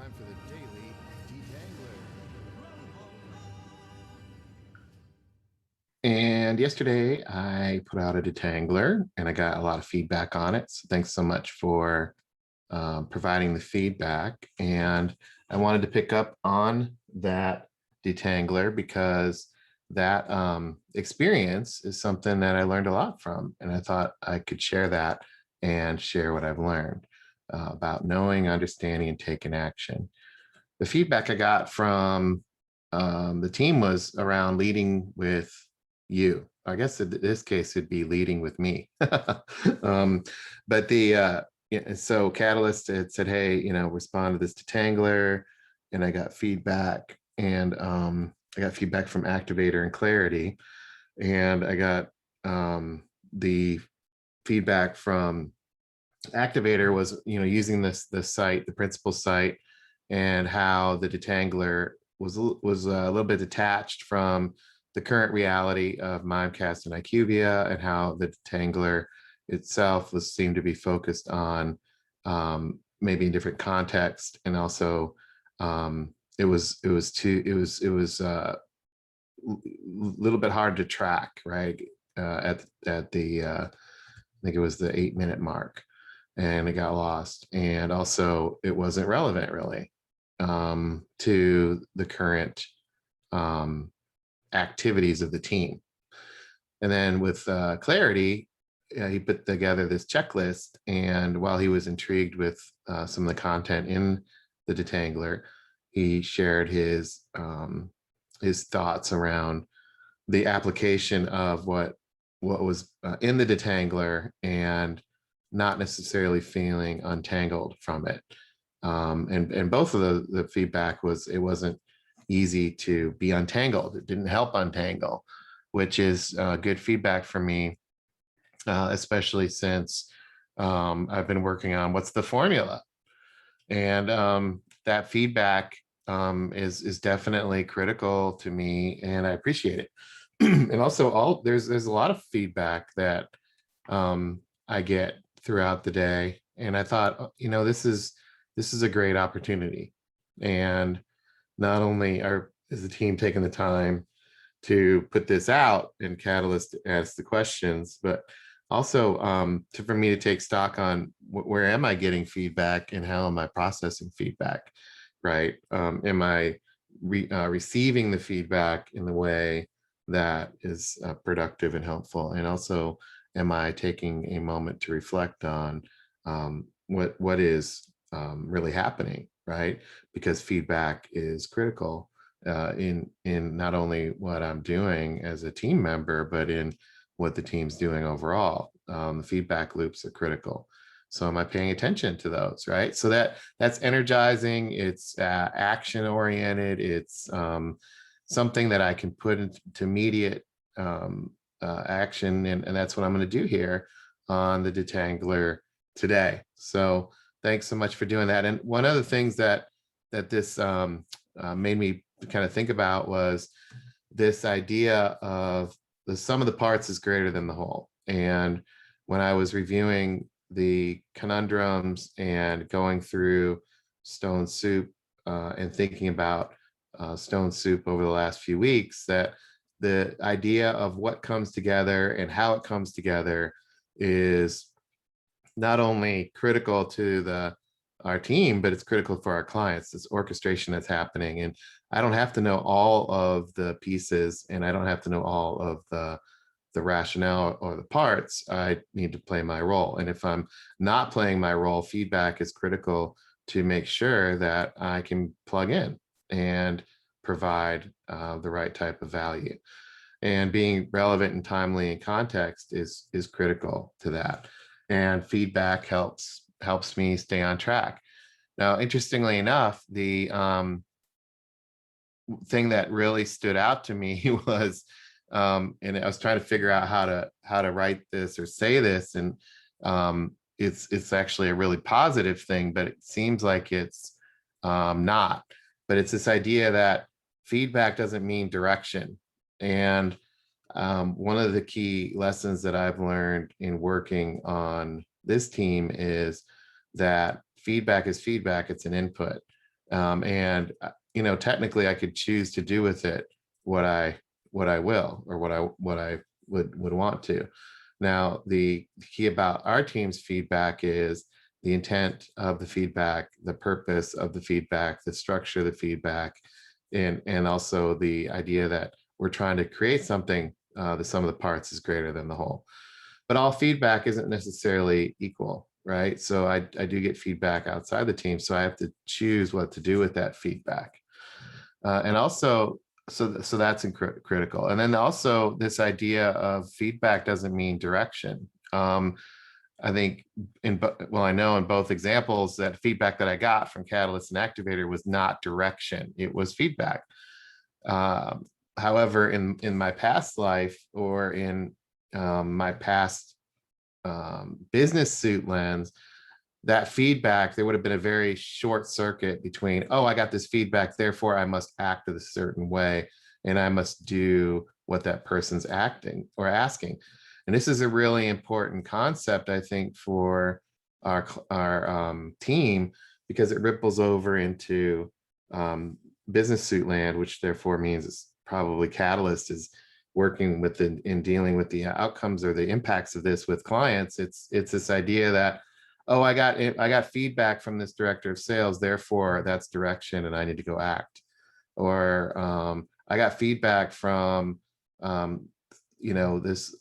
time for the Daily Detangler. And yesterday I put out a detangler and I got a lot of feedback on it. So thanks so much for providing the feedback. And I wanted to pick up on that detangler because that experience is something that I learned a lot from. And I thought I could share that and share what I've learned about knowing, understanding, and taking action. The feedback I got from the team was around leading with you. I guess in this case, it'd be leading with me. But yeah, so Catalyst had said, hey, respond to this detangler. And I got feedback and I got feedback from Activator and Clarity. And I got the feedback from Activator was, using the site, the principal site, and how the detangler was a little bit detached from the current reality of Mimecast and IQVIA, and how the detangler itself seemed to be focused on maybe in different context, and also it was a little bit hard to track, right? At the I think it was the 8-minute mark, and it got lost, and also it wasn't relevant really to the current activities of the team. And then with Clarity, he put together this checklist, and while he was intrigued with some of the content in the detangler, he shared his thoughts around the application of what was in the detangler, and not necessarily feeling untangled from it. And both of the feedback was it wasn't easy to be untangled. It didn't help untangle, which is good feedback for me, especially since I've been working on what's the formula. And that feedback is definitely critical to me, and I appreciate it. And also there's a lot of feedback that I get throughout the day, and I thought, this is a great opportunity. And not only is the team taking the time to put this out and Catalyst ask the questions, but also for me to take stock on where am I getting feedback and how am I processing feedback, right? Am I receiving the feedback in the way that is productive and helpful? And also, am I taking a moment to reflect on what is really happening, right? Because feedback is critical in not only what I'm doing as a team member, but in what the team's doing overall. The feedback loops are critical. So am I paying attention to those, right? So that's energizing. It's action oriented. It's something that I can put into immediate action, and that's what I'm going to do here on the detangler today. So thanks so much for doing that. And one of the things that this made me kind of think about was this idea of the sum of the parts is greater than the whole. And when I was reviewing the conundrums and going through Stone Soup and thinking about Stone Soup over the last few weeks, that the idea of what comes together and how it comes together is not only critical to our team, but it's critical for our clients, this orchestration that's happening. And I don't have to know all of the pieces, and I don't have to know all of the rationale or the parts. I need to play my role. And if I'm not playing my role, feedback is critical to make sure that I can plug in and provide the right type of value. And being relevant and timely in context is critical to that. And feedback helps me stay on track. Now, interestingly enough, the thing that really stood out to me was, and I was trying to figure out how to write this or say this, and it's actually a really positive thing, but it seems like it's not. But it's this idea that feedback doesn't mean direction. And one of the key lessons that I've learned in working on this team is that feedback is feedback. It's an input. Technically I could choose to do with it what I will, or what I would want to. Now, the key about our team's feedback is the intent of the feedback, the purpose of the feedback, the structure of the feedback, and also the idea that we're trying to create something, the sum of the parts is greater than the whole. But all feedback isn't necessarily equal, right? So I do get feedback outside the team, so I have to choose what to do with that feedback. And also, so that's critical. And then also this idea of feedback doesn't mean direction. I think I know in both examples that feedback that I got from Catalyst and Activator was not direction, it was feedback. However, in my past life, or in my past business suit lens, that feedback, there would have been a very short circuit between, oh, I got this feedback, therefore I must act a certain way, and I must do what that person's acting or asking. And this is a really important concept, I think, for our team, because it ripples over into business suit land, which therefore means it's probably Catalyst is working with in dealing with the outcomes or the impacts of this with clients. It's this idea that, oh, I got feedback from this director of sales, therefore that's direction and I need to go act. Or I got feedback from this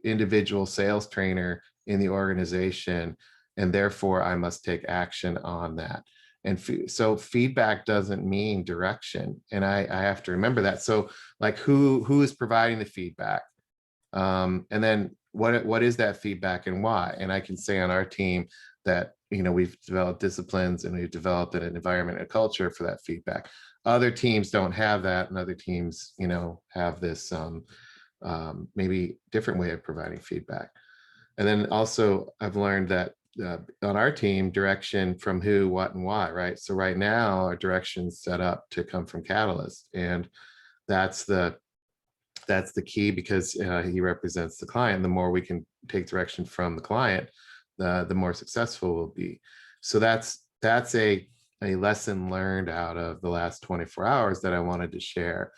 individual sales trainer in the organization, and therefore I must take action on that. And so feedback doesn't mean direction, and I have to remember that. So like, who is providing the feedback, and then what is that feedback and why? And I can say on our team that we've developed disciplines and we've developed an environment and culture for that feedback. Other teams don't have that, and other teams have this maybe different way of providing feedback. And then also I've learned that on our team, direction from who, what, and why, right? So right now our direction's set up to come from Catalyst, and that's the key, because he represents the client. The more we can take direction from the client, the more successful we'll be. So that's a lesson learned out of the last 24 hours that I wanted to share.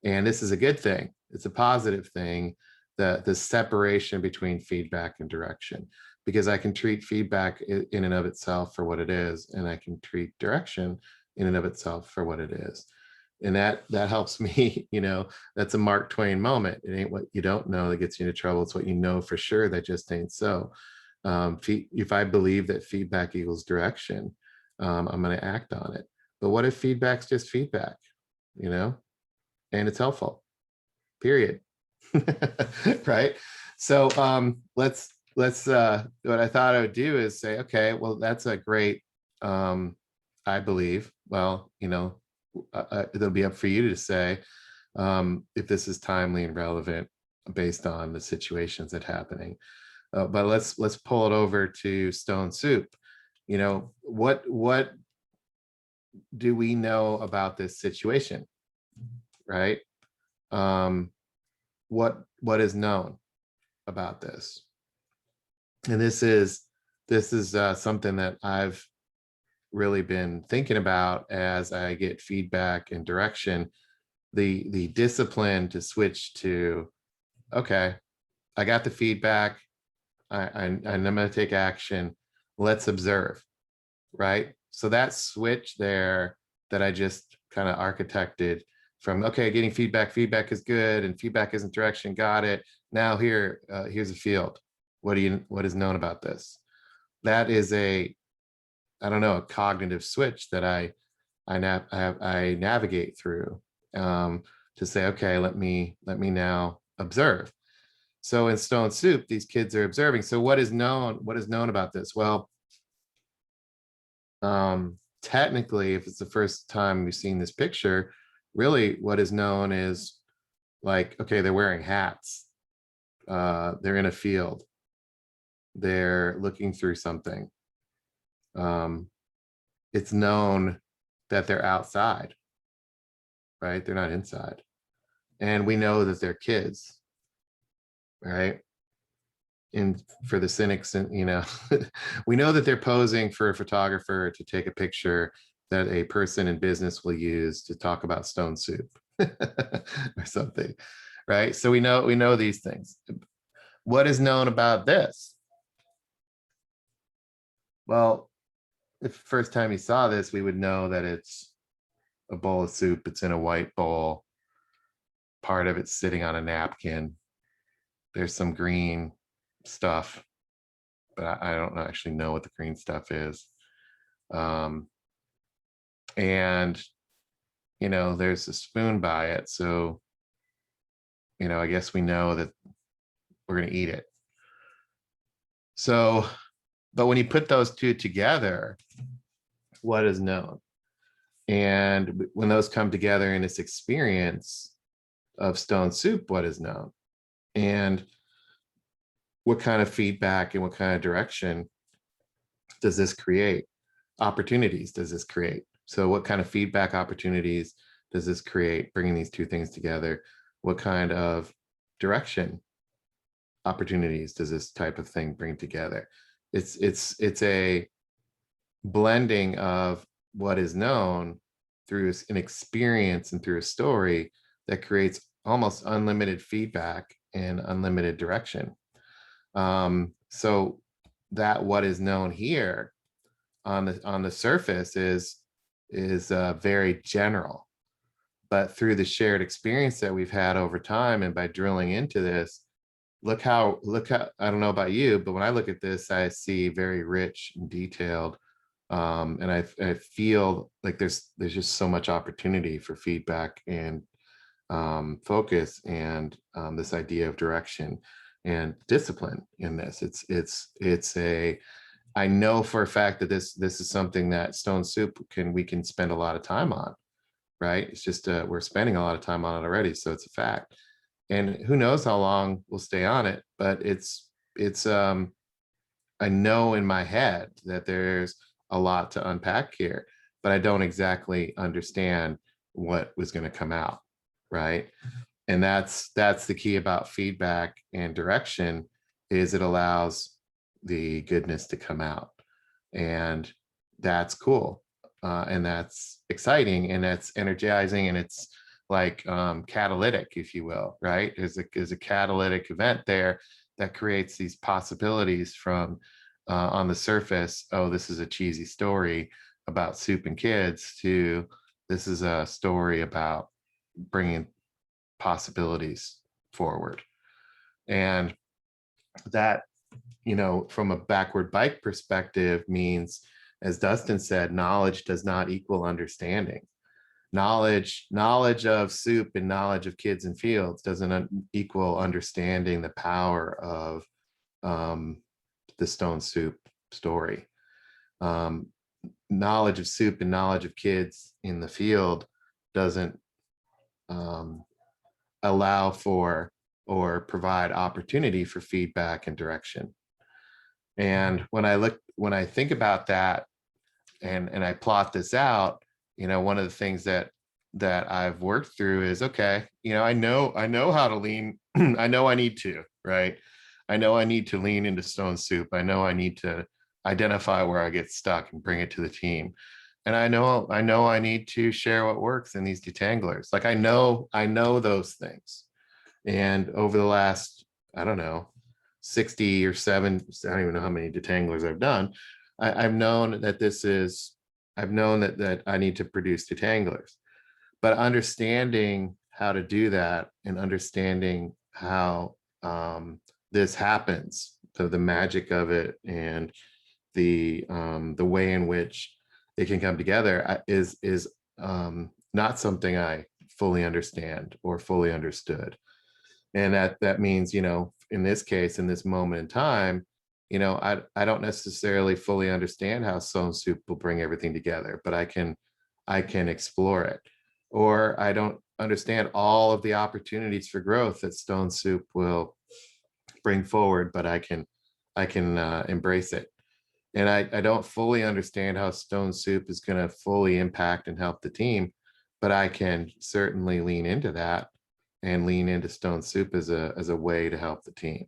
And this is a good thing. It's a positive thing, the separation between feedback and direction, because I can treat feedback in and of itself for what it is, and I can treat direction in and of itself for what it is. And that helps me. That's a Mark Twain moment. It ain't what you don't know that gets you into trouble. It's what you know for sure that just ain't so. If I believe that feedback equals direction, I'm going to act on it. But what if feedback's just feedback, and it's helpful, period. Right? So let's what I thought I would do is say, okay, well, that's a great, I believe, well, it'll be up for you to say if this is timely and relevant based on the situations that happening. But let's pull it over to Stone Soup. What do we know about this situation, right? What is known about this? And this is something that I've really been thinking about as I get feedback and direction, the discipline to switch to, okay, I got the feedback, I'm going to take action, let's observe, right? So that switch there that I just kind of architected from, okay, getting feedback is good, and feedback isn't direction, got it. Now here's a field. What is known about this? That is a cognitive switch that I navigate through to say, okay, let me now observe. So in Stone Soup, these kids are observing. So what is known about this? Well, technically, if it's the first time we've seen this picture, really what is known is, like, okay, they're wearing hats. They're in a field. They're looking through something. It's known that they're outside, right? They're not inside. And we know that they're kids, right? And for the cynics, and we know that they're posing for a photographer to take a picture, that a person in business will use to talk about stone soup or something, right? So we know these things. What is known about this? Well, if the first time you saw this, we would know that it's a bowl of soup. It's in a white bowl. Part of it's sitting on a napkin. There's some green stuff, but I don't actually know what the green stuff is. And there's a spoon by it, so I guess we know that we're going to eat it. So, but when you put those two together, what is known? And when those come together in this experience of stone soup, what is known? And what kind of feedback and what kind of direction does this create? Opportunities does this create? So what kind of feedback opportunities does this create, bringing these two things together? What kind of direction opportunities does this type of thing bring together? It's a blending of what is known through an experience and through a story that creates almost unlimited feedback and unlimited direction. So that what is known here on the surface is very general, but through the shared experience that we've had over time and by drilling into this, look how I don't know about you, but when I look at this, I see very rich and detailed, and I feel like there's just so much opportunity for feedback and focus and this idea of direction and discipline in this. I know for a fact that this is something that stone soup we can spend a lot of time on, right? It's just we're spending a lot of time on it already, so it's a fact. And who knows how long we'll stay on it, but it's I know in my head that there's a lot to unpack here, but I don't exactly understand what was going to come out, right? And that's the key about feedback and direction, is it allows the goodness to come out. And that's cool. And that's exciting, and that's energizing, and it's like catalytic, if you will, right? There's a catalytic event there that creates these possibilities from on the surface, oh, this is a cheesy story about soup and kids, to this is a story about bringing possibilities forward. And that, from a backward bike perspective means, as Dustin said, knowledge does not equal understanding. Knowledge of soup and knowledge of kids and fields doesn't equal understanding the power of the stone soup story. Knowledge of soup and knowledge of kids in the field doesn't allow for or provide opportunity for feedback and direction. And when I think about that and I plot this out, one of the things that I've worked through is, okay, I know how to lean. I know I need to, right? I know I need to lean into stone soup. I know I need to identify where I get stuck and bring it to the team. And I know I need to share what works in these detanglers. Like I know those things. And over the last, I don't know, 60 or 7, I don't even know how many detanglers I've done. I've known that I need to produce detanglers, but understanding how to do that and understanding how this happens, the magic of it, and the way in which it can come together is not something I fully understand or fully understood. And that means, in this case, in this moment in time, I don't necessarily fully understand how stone soup will bring everything together, but I can explore it. Or I don't understand all of the opportunities for growth that stone soup will bring forward, but I can embrace it. And I don't fully understand how stone soup is going to fully impact and help the team, but I can certainly lean into that and lean into stone soup as a way to help the team.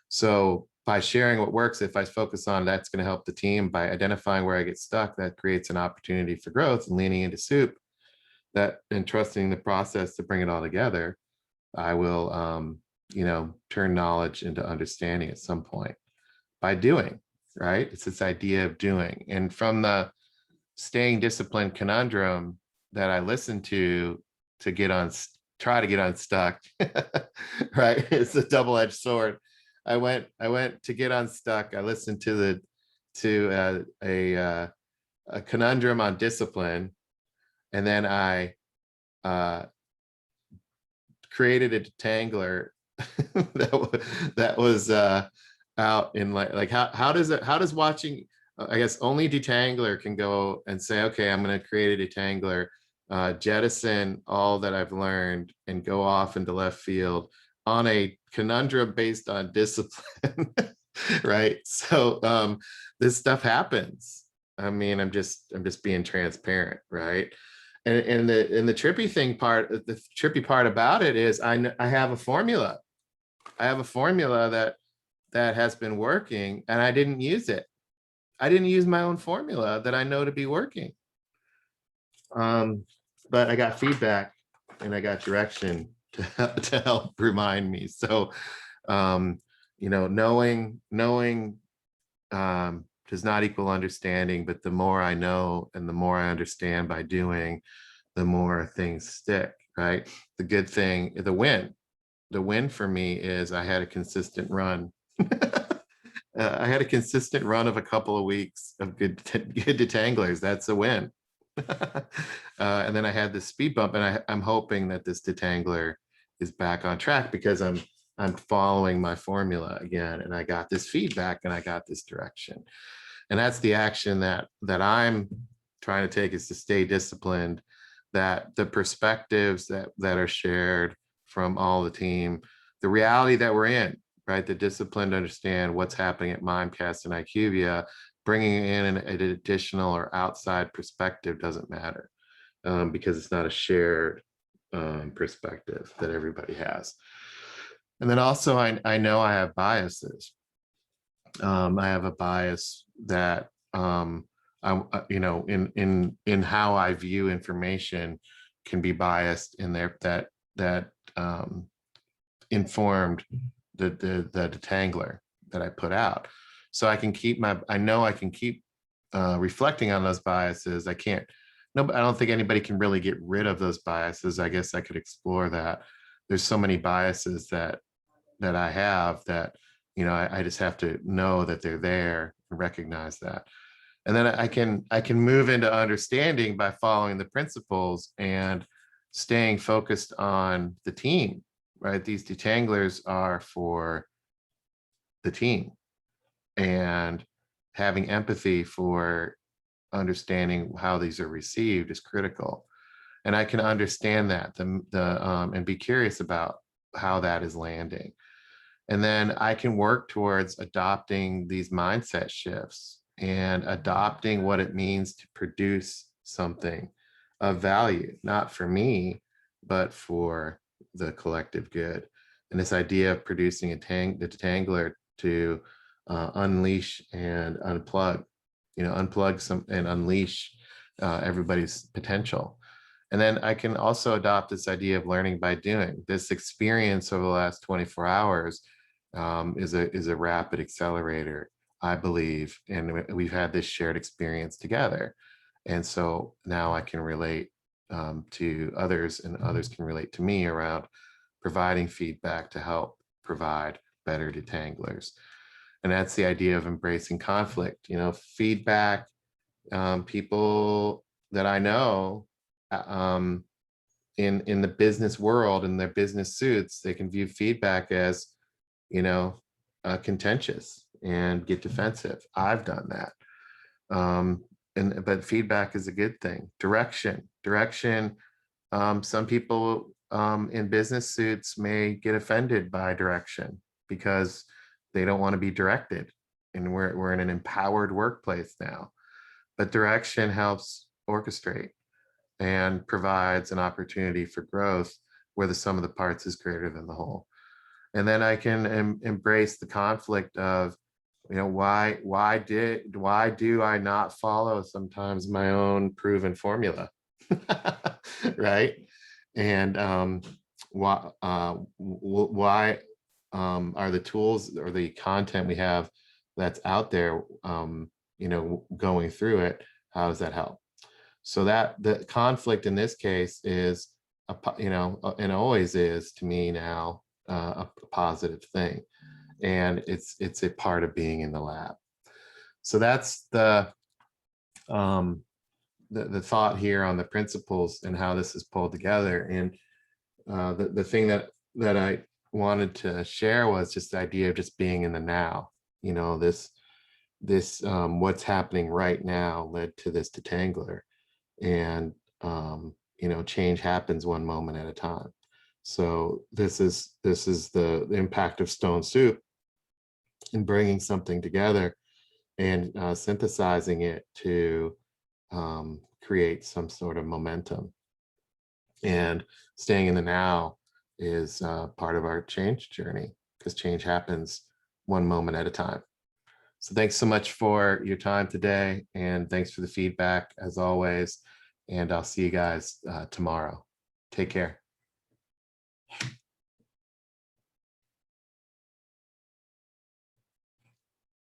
So by sharing what works, if I focus on that's going to help the team, by identifying where I get stuck, that creates an opportunity for growth, and leaning into soup, that, and trusting the process to bring it all together, I will, turn knowledge into understanding at some point by doing, right? It's this idea of doing. And from the staying disciplined conundrum that I listened to get on, try to get unstuck, right? It's a double-edged sword. I went to get unstuck. I listened to a conundrum on discipline, and then I created a detangler that was out in like how does watching, I guess only detangler can go and say, okay, I'm going to create a detangler, jettison all that I've learned and go off into left field on a conundrum based on discipline. Right? So this stuff happens. I mean, I'm just being transparent, right? And the trippy part about it is I have a formula. I have a formula that has been working, and I didn't use it. I didn't use my own formula that I know to be working. But I got feedback and I got direction to help remind me. So, knowing does not equal understanding, but the more I know and the more I understand by doing, the more things stick, right? The good thing, the win for me is I had a consistent run. I had a consistent run of a couple of weeks of good detanglers. That's a win. And then I had this speed bump, and I'm hoping that this detangler is back on track because I'm following my formula again, and I got this feedback and I got this direction. And that's the action that I'm trying to take, is to stay disciplined, that the perspectives that are shared from all the team, the reality that we're in, right? The discipline to understand what's happening at Mimecast and IQVIA, bringing in an additional or outside perspective doesn't matter, because it's not a shared perspective that everybody has. And then also, I know I have biases. I have a bias that in how I view information can be biased in there, that informed the detangler that I put out. So I can keep reflecting on those biases. I don't think anybody can really get rid of those biases. I guess I could explore that. There's so many biases that I have that, I just have to know that they're there and recognize that. And then I can move into understanding by following the principles and staying focused on the team, right? These detanglers are for the team, and having empathy for understanding how these are received is critical. And I can understand that and be curious about how that is landing. And then I can work towards adopting these mindset shifts and adopting what it means to produce something of value, not for me, but for the collective good. And this idea of producing the detangler to unleash and unplug, unplug some and unleash everybody's potential. And then I can also adopt this idea of learning by doing. This experience over the last 24 hours is a rapid accelerator, I believe. And we've had this shared experience together. And so now I can relate to others, and others can relate to me around providing feedback to help provide better detanglers. And that's the idea of embracing conflict. Feedback, people that I know in the business world, in their business suits, they can view feedback as, contentious and get defensive. I've done that. But feedback is a good thing. Direction. Some people in business suits may get offended by direction because they don't want to be directed. And we're in an empowered workplace now. But direction helps orchestrate and provides an opportunity for growth where the sum of the parts is greater than the whole. And then I can embrace the conflict of, why do I not follow sometimes my own proven formula? Right? And why are the tools or the content we have that's out there, going through it, how does that help? So that the conflict in this case is and always is to me now, a positive thing, and it's a part of being in the lab. So that's the thought here on the principles and how this is pulled together. And the thing that I wanted to share was just the idea of just being in the now. This what's happening right now led to this detangler, and change happens one moment at a time. So this is the impact of stone soup in bringing something together and synthesizing it to create some sort of momentum. And staying in the now is part of our change journey, because change happens one moment at a time. So thanks so much for your time today, and thanks for the feedback as always. And I'll see you guys tomorrow. Take care.